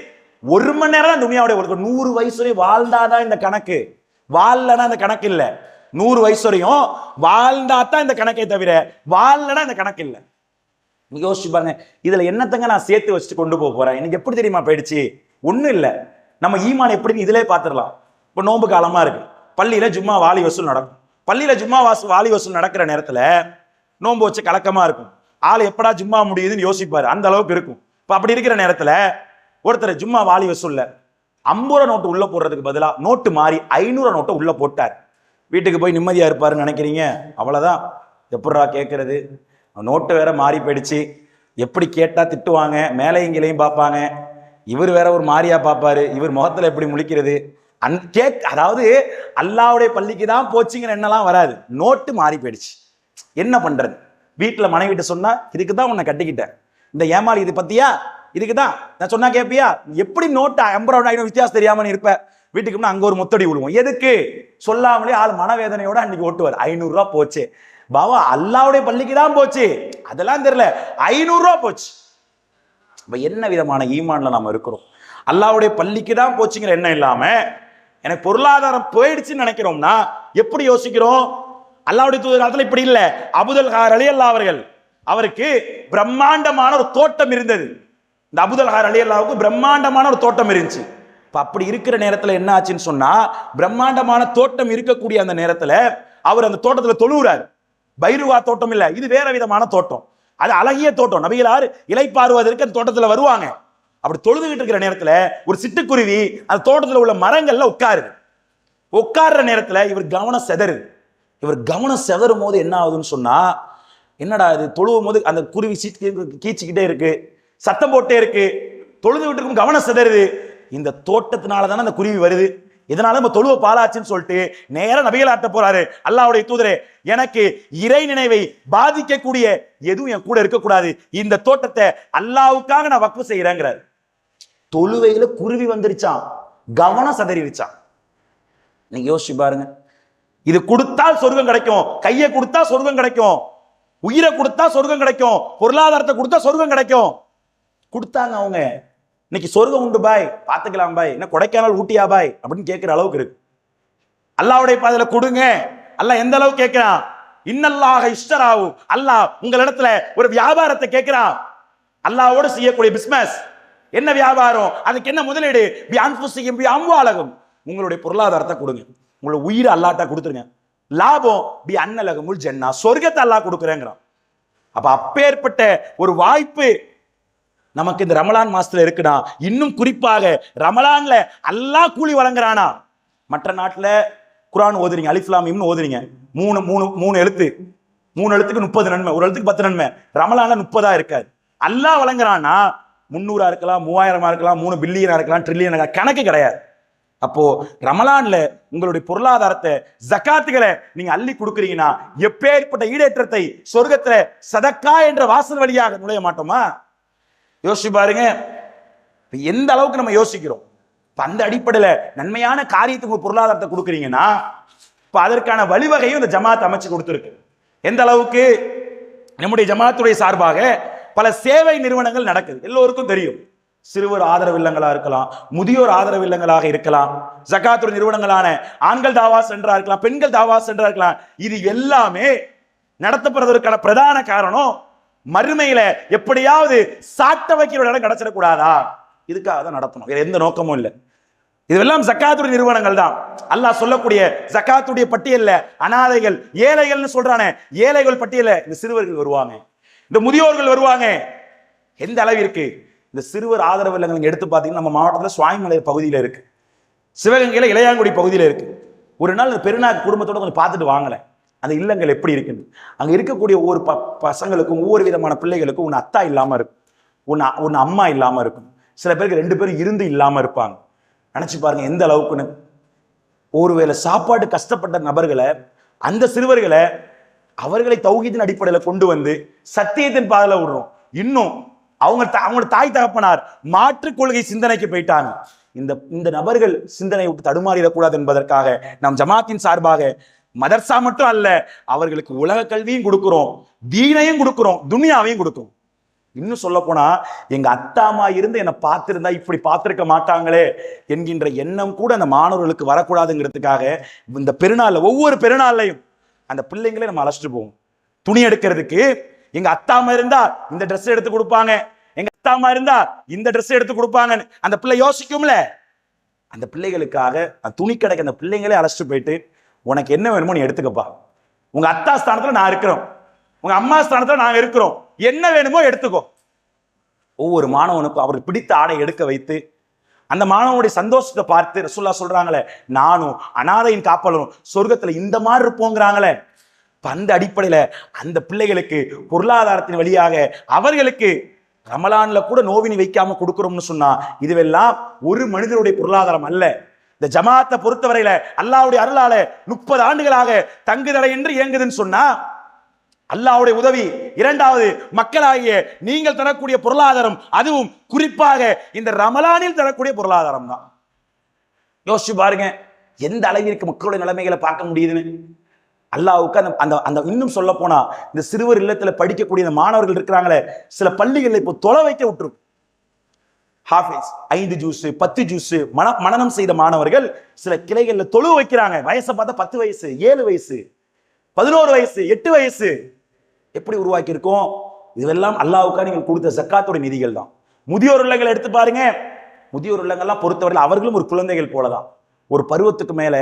1 மணி நேரம் தான் துனியாவுடைய ஒரு 100 வயசு வரையும் வாழ்ந்தாதான் இந்த கணக்கு, வாழலன்னா இந்த கணக்கு இல்லை. 100 வயசு வரையும் வாழ்ந்தாதான் இந்த கணக்கை தவிர வாழலன்னா இந்த கணக்கு இல்லை. யோசிச்சு பாருங்க, இதுல என்னத்தங்க நான் சேர்த்து வச்சுட்டு கொண்டு போறேன்? எனக்கு எப்படி தெரியுமா போயிடுச்சு? ஒண்ணும் இல்லை. நம்ம ஈமான் எப்படின்னு இதுலயே பாத்துடலாம். இப்போ நோன்பு காலமா இருக்கு, பள்ளியில ஜும்மா வாலி வசூல் நடக்கும். பள்ளியில ஜும்மா வாலி வசூல் நடக்கிற நேரத்துல நோன்பு வச்சு கலக்கமா இருக்கும். ஆள் எப்படா ஜும்மா முடியுதுன்னு யோசிப்பாரு, அந்த அளவுக்கு இருக்கும். இப்ப அப்படி இருக்கிற நேரத்துல ஒருத்தர் ஜும்மா வாலி வசூல்ல 50 ரூபா நோட்டு உள்ள போடுறதுக்கு பதிலா நோட்டு மாறி 500 நோட்டை உள்ள போட்டார். வீட்டுக்கு போய் நிம்மதியா இருப்பாருன்னு நினைக்கிறீங்க? அவ்வளவுதான். எப்படா கேட்கறது? நோட்டு வேற மாறி போயிடுச்சு. எப்படி கேட்டா திட்டுவாங்க, மேலையும் பார்ப்பாங்க. இவர் வேற ஒரு மாறியா பார்ப்பாரு, இவர் முகத்துல எப்படி முழிக்கிறது? அதாவது அல்லாவுடைய பள்ளிக்கு தான் போச்சுங்கிற எண்ணெல்லாம் வராது. நோட்டு மாறி போயிடுச்சு. என்ன பண்றது? வீட்டுல மனைவிட்டு சொன்னா, இதுக்கு தான் உன்னை கட்டிக்கிட்டேன், இந்த ஏமாளி இது பத்தியா, இதுக்குதான் நான் சொன்னா கேப்பியா? எப்படி நோட்டு 50 ரூபா வித்தியாசம் தெரியாம இருப்ப? வீட்டுக்கு அங்க ஒரு முத்தடி விழுவோம். எதுக்கு? சொல்லாமலே ஆள் மனவேதனையோட அன்னைக்கு ஓட்டுவார். 500 ரூபா போச்சு பாவா, அல்லாவுடைய பள்ளிக்கு தான் போச்சு, அதெல்லாம் தெரியல, 500 ரூபா போச்சு. என்ன விதமான ஈமான்ல நாம இருக்கிறோம்? அல்லாவுடைய பள்ளிக்கு தான் போச்சுங்கிற எண்ணம் இல்லாம எனக்கு பொருளாதாரம் போயிடுச்சுன்னு நினைக்கிறோம்னா எப்படி யோசிக்கிறோம்? அல்லாவுடைய தூதர் காலத்துல இப்படி இல்ல. அபுதல் ஹார் ரலியல்லாஹு அவர்கள், அவருக்கு பிரம்மாண்டமான ஒரு தோட்டம் இருந்தது. இந்த அபுதல் ஹார் ரலியல்லாஹுக்கு பிரம்மாண்டமான ஒரு தோட்டம் இருந்துச்சு. அப்படி இருக்கிற நேரத்துல என்ன ஆச்சுன்னு சொன்னா, பிரம்மாண்டமான தோட்டம் இருக்கக்கூடிய அந்த நேரத்துல அவர் அந்த தோட்டத்துல தொழுகிறார். பைருவா தோட்டம் இல்ல, இது வேற விதமான தோட்டம். அது அழகிய தோட்டம். நபிகளார் இலைப்பாறுவதற்கு அந்த தோட்டத்துல வருவாங்க. அப்படி தொழுதுகிட்டு இருக்கிற நேரத்துல ஒரு சிட்டுக்குருவி அந்த தோட்டத்துல உள்ள மரங்கள்ல உட்கார்ற நேரத்துல இவர் கவனம் செதறுது. இவர் கவனம் செதறும் போது என்ன ஆகுதுன்னு சொன்னா, என்னடா இது, தொழுவும் போது அந்த குருவி கீச்சிக்கிட்டே இருக்கு, சத்தம் போட்டே இருக்கு, தொழுது விட்டு கவனம் செதறுது. இந்த தோட்டத்தினால தானே அந்த குருவி வருது, இதனால நம்ம தொழுவ பாலாச்சுன்னு சொல்லிட்டு நேர நபிகளார்ட்ட போறாரு. அல்லாஹ்வுடைய தூதரே, எனக்கு இறை நினைவை பாதிக்கக்கூடிய எதுவும் என் கூட இருக்கக்கூடாது, இந்த தோட்டத்தை அல்லாஹ்வுக்காக நான் வக்ஃப் செய்யறேங்கிறார். தொழுவையில குருவி வந்துருச்சான், கவனம் சதறிடுச்சான். நீங்க யோசிச்சு பாருங்க. இது கொடுத்தால் சொர்க்கம் கிடைக்கும், கையை கொடுத்தா சொர்க்கம் கிடைக்கும், உயிரை கொடுத்தா சொர்க்கம் கிடைக்கும், பொருளாதாரத்தை கொடுத்தா சொர்க்கம் கிடைக்கும். கொடுத்தாங்க அவங்க. இன்னைக்கு சொர்க்கம் உண்டு பாய், பார்த்துக்கலாம் பாய், என்ன கொடைக்கானல் ஊட்டியா பாய் அப்படின்னு கேட்கிற அளவுக்கு இருக்கு. அல்லாஹ்வுடைய பாதையில கொடுங்க. அல்லாஹ் எந்த அளவுக்கு கேட்கிறான்? இன்னல்லாஹ இஷ்டராவு, அல்லாஹ் உங்களிடத்துல ஒரு வியாபாரத்தை கேட்கிறான். அல்லாஹ்வோடு செய்யக்கூடிய பிசினஸ் என்ன வியாபாரம்? அதுக்கு என்ன முதலீடு? அம்வாலகம், உங்களுடைய பொருளாதாரத்தை கொடுங்க, உங்களோட உயிரை அல்லாஹ்ட்ட கொடுத்துருங்க. லாபம் பி அன்னலகமுல் ஜன்னா, சொர்க்கத்தை அல்லாஹ் கொடுக்குறேங்கிறான். அப்ப அப்பேற்பட்ட ஒரு வாய்ப்பு நமக்கு இந்த ரமலான் மாசத்துல இருக்குன்னா, இன்னும் குறிப்பாக ரமலான்ல அல்லாஹ் கூலி வழங்குறானா? மற்ற நாட்டுல குர்ஆன் ஓதுறீங்க, அலிஃப் லாம் மீம் ஓதுறீங்க, மூணு எழுத்து, 3 எழுத்துக்கு 30 நன்மை, ஒரு எழுத்துக்கு 10 நன்மை. ரமலான்ல 30 இருக்காது. அல்லாஹ் வழங்குறான்னா 300 இருக்கலாம், 3000 இருக்கலாம், 3 பில்லியனா இருக்கலாம், ட்ரில்லியன் இருக்கலாம், கணக்கு கிடையாது. அப்போ ரமலான்ல உங்களுடைய பொருளாதாரத்தை, ஜகாத்துகளை நீங்க அள்ளி கொடுக்குறீங்கன்னா எப்பேற்பட்ட ஈடேற்றத்தை சொர்க்கத்துல சதக்கா என்ற வாசல் வழியாக நுழைய மாட்டோமா? யோசிச்சு பாருங்க, எந்த அளவுக்கு நம்ம யோசிக்கிறோம். அந்த அடிப்படையில நன்மையான காரியத்துக்கு பொருளாதாரத்தை கொடுக்குறீங்கன்னா இப்ப அதற்கான வழிவகையும் இந்த ஜமாத் அமைச்சு கொடுத்துருக்கு. எந்த அளவுக்கு நம்முடைய ஜமாத்துடைய சார்பாக பல சேவை நிறுவனங்கள் நடக்குது, எல்லோருக்கும் தெரியும். சிறுவர் ஆதரவு இல்லங்களா இருக்கலாம், முதியோர் ஆதரவு இல்லங்களாக இருக்கலாம், ஜகாத்துடைய நிறுவனங்களான ஆண்கள் தாவா சென்றா இருக்கலாம், பெண்கள் தாவா சென்றா இருக்கலாம். இது எல்லாமே நடத்தப்படுவதற்கான பிரதான காரணம் மறுமையில எப்படியாவது சாட்ட வைக்கிற இடம் கிடைச்சிடக்கூடாதா, இதுக்காக தான் நடத்தணும், வேற எந்த நோக்கமும் இல்லை. இதெல்லாம் ஜகாத்துடைய நிறுவனங்கள் தான். அல்லாஹ் சொல்லக்கூடிய ஜகாத்துடைய பட்டியல்ல அனாதைகள், ஏழைகள்னு சொல்றானே, ஏழைகள் பட்டியல்ல இந்த சிறுவர்கள் வருவாங்க, இந்த முதியோர்கள் வருவாங்க. எந்த அளவிற்கு இந்த சிறுவர் ஆதரவு இல்லங்கள் எடுத்து பார்த்தீங்கன்னா, நம்ம மாவட்டத்தில் சுவாமிமலை பகுதியில் இருக்கு, சிவகங்கையில இளையாங்குடி பகுதியில் இருக்கு. ஒரு நாள் பெருநாள் குடும்பத்தோட கொஞ்சம் பார்த்துட்டு வாங்கலேன் அந்த இல்லங்கள் எப்படி இருக்குன்னு. அங்க இருக்கக்கூடிய ஒவ்வொரு பசங்களுக்கும், ஒவ்வொரு விதமான பிள்ளைகளுக்கும் ஒன்று அத்தா இல்லாம இருக்கும், ஒன்று அம்மா இல்லாம இருக்கும், சில பேருக்கு 2 பேரும் இருந்து இல்லாம இருப்பாங்க. நினைச்சு பாருங்க எந்த அளவுக்குன்னு. ஒருவேளை சாப்பாடு கஷ்டப்பட்ட நபர்களை, அந்த சிறுவர்களை அவர்களை தௌஹீதின் அடிப்படையில் கொண்டு வந்து சத்தியத்தின் பாதையில விடுறோம். இன்னும் அவங்களோட தாய் தகப்பனார் மாற்று கொள்கை சிந்தனைக்கு போயிட்டாங்க. இந்த நபர்கள் சிந்தனை விட்டு தடுமாறிடக்கூடாது என்பதற்காக நம் ஜமாத்தின் சார்பாக மதர்சா மட்டும் அல்ல, அவர்களுக்கு உலக கல்வியும் கொடுக்கிறோம், தீனையும் கொடுக்கிறோம், துனியாவையும் கொடுக்கிறோம். இன்னும் சொல்ல போனா எங்க அத்தாமா இருந்து என்னை பார்த்திருந்தா இப்படி பார்த்திருக்க மாட்டாங்களே என்கின்ற எண்ணம் கூட அந்த மாணவர்களுக்கு வரக்கூடாதுங்கிறதுக்காக இந்த பெருநாள்ல, ஒவ்வொரு பெருநாள்லையும் அந்த பிள்ளைங்களே நம்ம அழைச்சிட்டு போவோம். துணி எடுக்கிறதுக்கு எங்க அத்தாமா இருந்தா இந்த ட்ரெஸ் எடுத்து கொடுப்பாங்க, எங்க அத்தாமா இருந்தா இந்த ட்ரெஸ் எடுத்து கொடுப்பாங்கன்னு அந்த பிள்ளை யோசிக்கும்ல. அந்த பிள்ளைகளுக்காக துணி கடைக்கு அந்த பிள்ளைங்களே அழைச்சிட்டு போயிட்டு, உனக்கு என்ன வேணுமோ நீ எடுத்துக்கப்பா, உங்க அத்தா ஸ்தானத்துல நான் இருக்கிறோம், உங்க அம்மா ஸ்தானத்துல நாங்க இருக்கிறோம், என்ன வேணுமோ எடுத்துக்கோ. ஒவ்வொரு மாணவனுக்கும் அவருக்கு பிடித்த ஆடை எடுக்க வைத்து அந்த மாணவனுடைய சந்தோஷத்தை பார்த்து ரசூலுல்லாஹ் சொல்றாங்களே, நானும் அனாதையின் காப்பலும் சொர்க்கத்துல இந்த மாதிரி இருப்போங்கிறாங்களே. அந்த அடிப்படையில அந்த பிள்ளைகளுக்கு பொருளாதாரத்தின் வழியாக அவர்களுக்கு ரமலான்ல கூட நோவினி வைக்காம கொடுக்கிறோம்னு சொன்னா இதுவெல்லாம் ஒரு மனிதனுடைய பொருளாதாரம் அல்ல. இந்த ஜமாத்தை பொறுத்தவரையில அல்லாஹ்வுடைய அருளால 30 ஆண்டுகளாக தங்குதடை என்று இயங்குதுன்னு சொன்னா அல்லாஹ்வுடைய உதவி. இரண்டாவது, மக்களாகிய நீங்கள் தரக்கூடிய பொருளாதாரம், அதுவும் குறிப்பாக இந்த ரமலானில் தரக்கூடிய பொருளாதாரம் தான். யோசிச்சு பாருங்க எந்த அளவிற்கு மக்களுடைய நிலைமைகளை பார்க்க முடியுதுன்னு. அல்லாஹ்வுக்கு அந்த அந்த இன்னும் சொல்ல போனா இந்த சிறுவர் இல்லத்துல படிக்கக்கூடிய இந்த மாணவர்கள் இருக்கிறாங்களே, சில பள்ளிகளில் இப்போ தொலை வைக்க விட்டுரும். ஹாஃபிஸ் 5 ஜூஸ் 10 ஜூஸ் மனனம் செய்த மாணவர்கள் சில கிளைகள்ல தொழு வைக்கிறாங்க. வயசை பார்த்தா 10 வயசு 7 வயசு 11 வயசு 8 வயசு. எப்படி உருவாக்கி இருக்கோம்? இதெல்லாம் அல்லாஹ்வுக்காக நீங்கள் கொடுத்த ஜக்காத்துடைய நிதிகள் தான். முதியோர் இல்லங்கள் எடுத்து பாருங்க. முதியோர் இல்லங்கள்லாம் பொறுத்தவரையில் அவர்களும் ஒரு குழந்தைகள் போலதான். ஒரு பருவத்துக்கு மேல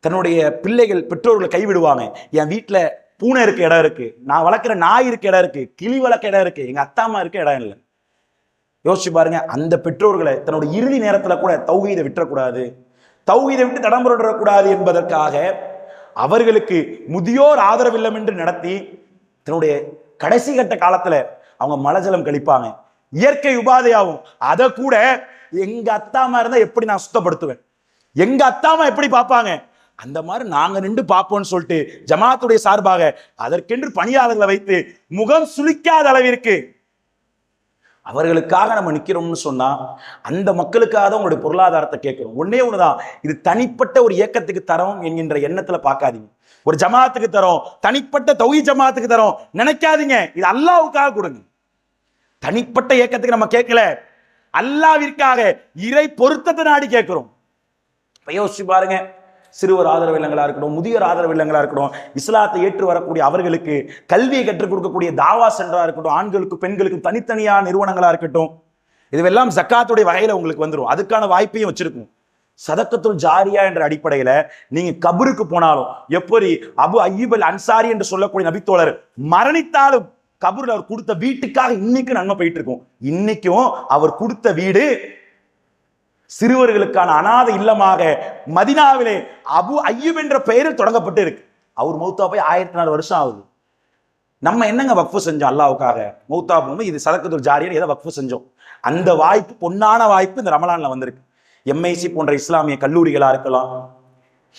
தன்னுடைய பிள்ளைகள் பெற்றோர்களை கைவிடுவாங்க. என் வீட்டுல பூனை இருக்க இடம் இருக்கு, நான் வளர்க்குற நாய் இருக்க இடம் இருக்கு, கிளி வளர்க்க இடம் இருக்கு, எங்க அத்தாமா இருக்க இடம் இல்லை. யோசிச்சு பாருங்க. அந்த பெற்றோர்களை தன்னுடைய இறுதி நேரத்துல கூட தௌஹீதை விட்டுறக்கூடாது, தௌஹீதை விட்டு தடம்புரக்கூடாது என்பதற்காக அவர்களுக்கு முதியோர் ஆதரவு இல்லம் என்று நடத்தி தன்னுடைய கடைசி கட்ட காலத்துல அவங்க மலஜலம் கழிப்பாங்க. இயற்கை உபாதையாகும். அதை கூட எங்க அத்தாமா இருந்தா எப்படி நான் சுத்தப்படுத்துவேன், எங்க அத்தாமா எப்படி பார்ப்பாங்க, அந்த மாதிரி நாங்க நின்று பார்ப்போம்னு சொல்லிட்டு ஜமாத்துடைய சார்பாக அதற்கென்று பணியாளர்களை வைத்து முகம் சுளிக்காத அளவிற்கு அவர்களுக்காக நம்ம நிக்கிறோம்னு சொன்னா அந்த மக்களுக்காக தான் உங்களுடைய பொருளாதாரத்தை கேட்கிறோம். ஒன்னே ஒண்ணுதான், இது தனிப்பட்ட ஒரு இயக்கத்துக்கு தரோம் என்கின்ற எண்ணத்துல பார்க்காதீங்க. ஒரு ஜமாத்துக்கு தரோம், தனிப்பட்ட தௌஹீத் ஜமாத்துக்கு தரோம் நினைக்காதீங்க. இது அல்லாஹ்வுக்காக கொடுங்க. தனிப்பட்ட இயக்கத்துக்கு நம்ம கேட்கல, அல்லாஹ்விற்காக இறை பொருத்தத்தை நாடி கேட்கிறோம். யோசிச்சு பாருங்க. சிறுவர் ஆதரவு இல்லங்களா இருக்கட்டும், முதியோர் ஆதரவு இல்லங்களா இருக்கட்டும், இஸ்லாத்தை ஏற்று வரக்கூடிய அவர்களுக்கு கல்வியை கற்றுக் கொடுக்கக்கூடிய தாவா சென்டரா இருக்கட்டும், ஆண்களுக்கு பெண்களுக்கு தனித்தனியான நிறுவனங்களா இருக்கட்டும், இதுவெல்லாம் ஜக்காத்துடைய வகையில உங்களுக்கு வந்துடும். அதுக்கான வாய்ப்பையும் வச்சிருக்கும். சதக்கத்துல் ஜாரியா என்ற அடிப்படையில நீங்க கபருக்கு போனாலும், எப்படி அபு அய்யூப் அல் அன்சாரி என்று சொல்லக்கூடிய நபித்தோழர் மரணித்தாலும் கபூர்ல அவர் கொடுத்த வீட்டுக்காக இன்னைக்கு நன்மை போயிட்டு இருக்கும். இன்னைக்கும் அவர் கொடுத்த வீடு சிறுவர்களுக்கான அனாதை இல்லமாக மதினாவிலே அபு அய்யூப் என்ற பெயரில் தொடங்கப்பட்டு இருக்கு. அவர் மௌத்தா போய் 1004 வருஷம் ஆகுது. நம்ம என்னங்க வக்ஃபு செஞ்சோம் அல்லாஹ்வுக்காக? மௌத்தா போகும்போது இது சதக்கத்துல் ஜாரியா ஏதோ வக்ஃபு செஞ்சோம். அந்த வாய்ப்பு, பொன்னான வாய்ப்பு இந்த ரமலான்ல வந்திருக்கு. எம்ஐசி போன்ற இஸ்லாமிய கல்லூரிகளா இருக்கலாம்,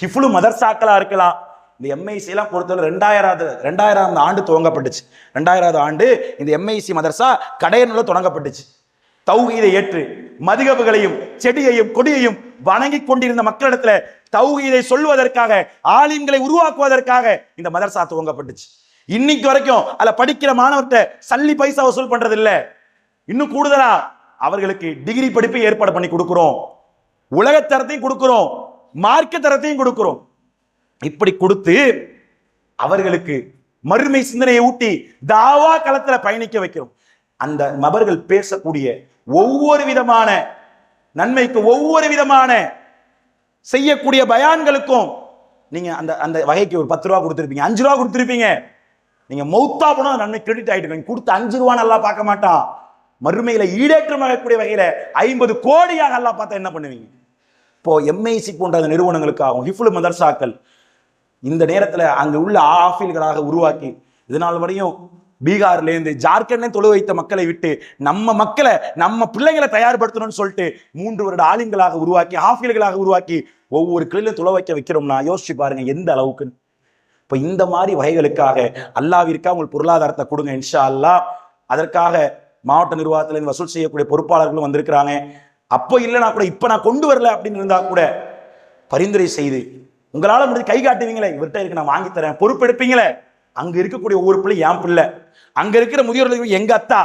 ஹிஃப்லு மதர்சாக்களா இருக்கலாம். இந்த எம்ஐசி எல்லாம் பொறுத்தவரை 2000 ஆண்டு துவங்கப்பட்டுச்சு. 2000 ஆண்டு இந்த எம்ஐசி மதர்சா கடையனுள்ள தொடங்கப்பட்டுச்சு. தௌஹீதை ஏற்று மதுகபுகளையும் செடியையும் கொடியையும் வணங்கி கொண்டிருந்த மக்களிடத்துல தௌஹீதை சொல்வதற்காக, ஆலிம்களை உருவாக்குவதற்காக இந்த மதர்சா துவங்கப்பட்டுச்சு. இன்னைக்கு வரைக்கும் அதுல படிக்கிற மாணவர்கிட்ட சல்லி பைசா வசூல் பண்றது இல்ல. இன்னும் கூடுதலா அவர்களுக்கு டிகிரி படிப்பை ஏற்பாடு பண்ணி கொடுக்கிறோம், உலக தரத்தையும் கொடுக்கிறோம், மார்க்க தரத்தையும் கொடுக்கிறோம். இப்படி கொடுத்து அவர்களுக்கு மறுமை சிந்தனையை ஊட்டி தாவா களத்துல பயணிக்க வைக்கிறோம். அந்த நபர்கள் பேசக்கூடிய ஒவ்வொரு விதமான நன்மைக்கு, ஒவ்வொரு விதமான செய்யக்கூடிய பயான்களுக்கும் நீங்க அந்த அந்த வகைக்கு ஒரு 10 ரூபா கொடுத்திருப்பீங்க, 5 ரூபா கொடுத்திருப்பீங்க. நீங்க மௌத்தா போனா நன்மை கிரெடிட் ஆயிட்டு கொடுத்த 5 ரூபா நல்லா பார்க்க மாட்டான். மறுமையில ஈடேற்றம் ஆகக்கூடிய வகையில 50 கோடியாக அல்லாஹ் பார்த்தா என்ன பண்ணுவீங்க? இப்போ எம்ஐசி போன்ற நிறுவனங்களுக்காகவும் ஹிஃப்லு மதர்சாக்கள் இந்த நேரத்தில் அங்கு உள்ள ஆஃபீல்களாக உருவாக்கி இதனால் வரையும் பீகார்லேருந்து ஜார்க்கண்ட்ல தொழு வைத்த மக்களை விட்டு நம்ம மக்களை நம்ம பிள்ளைங்களை தயார்படுத்தணும்னு சொல்லிட்டு 3 வருட ஆலிம்களாக உருவாக்கி ஹாஃபில்களாக உருவாக்கி ஒவ்வொரு கிளையிலும் தொழ வைக்க வைக்கிறோம்னா யோசிச்சு பாருங்க எந்த அளவுக்கு. இப்ப இந்த மாதிரி வகைகளுக்காக அல்லாவிற்காக உங்களுக்கு பொருளாதாரத்தை கொடுங்க இன்ஷா அல்லாஹ். அதற்காக மாவட்ட நிர்வாகத்திலிருந்து வசூல் செய்யக்கூடிய பொறுப்பாளர்களும் வந்திருக்கிறாங்க. அப்போ இல்லைனா கூட இப்ப நான் கொண்டு வரல அப்படின்னு இருந்தா கூட பரிந்துரை செய்து உங்களால முடிஞ்சு கை காட்டுவீங்களே, இவர்கிட்ட இருக்கு நான் வாங்கி தரேன், பொறுப்பெடுப்பீங்களே. அங்க இருக்கக்கூடிய ஒவ்வொரு பிள்ளை என் பிள்ளை, அங்க இருக்கிற முதியோர்கள் எங்க அத்தா,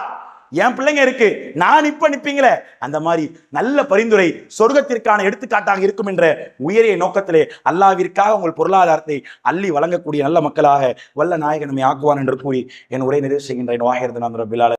என் பிள்ளைங்க இருக்கு, நான் இப்ப நிப்பீங்களே, அந்த மாதிரி நல்ல பரிந்துரை சொர்க்கத்திற்கான எடுத்துக்காட்டாக இருக்கும் என்ற உயரிய நோக்கத்திலே அல்லாவிற்காக உங்கள் பொருளாதாரத்தை அள்ளி வழங்கக்கூடிய நல்ல மக்களாக வல்ல நாயகன் நம்மை ஆக்குவான் என்று கூறி என் உரை நிறைவு செய்கின்றேன். வாஹிர் ரப்பில் ஆலமீன்.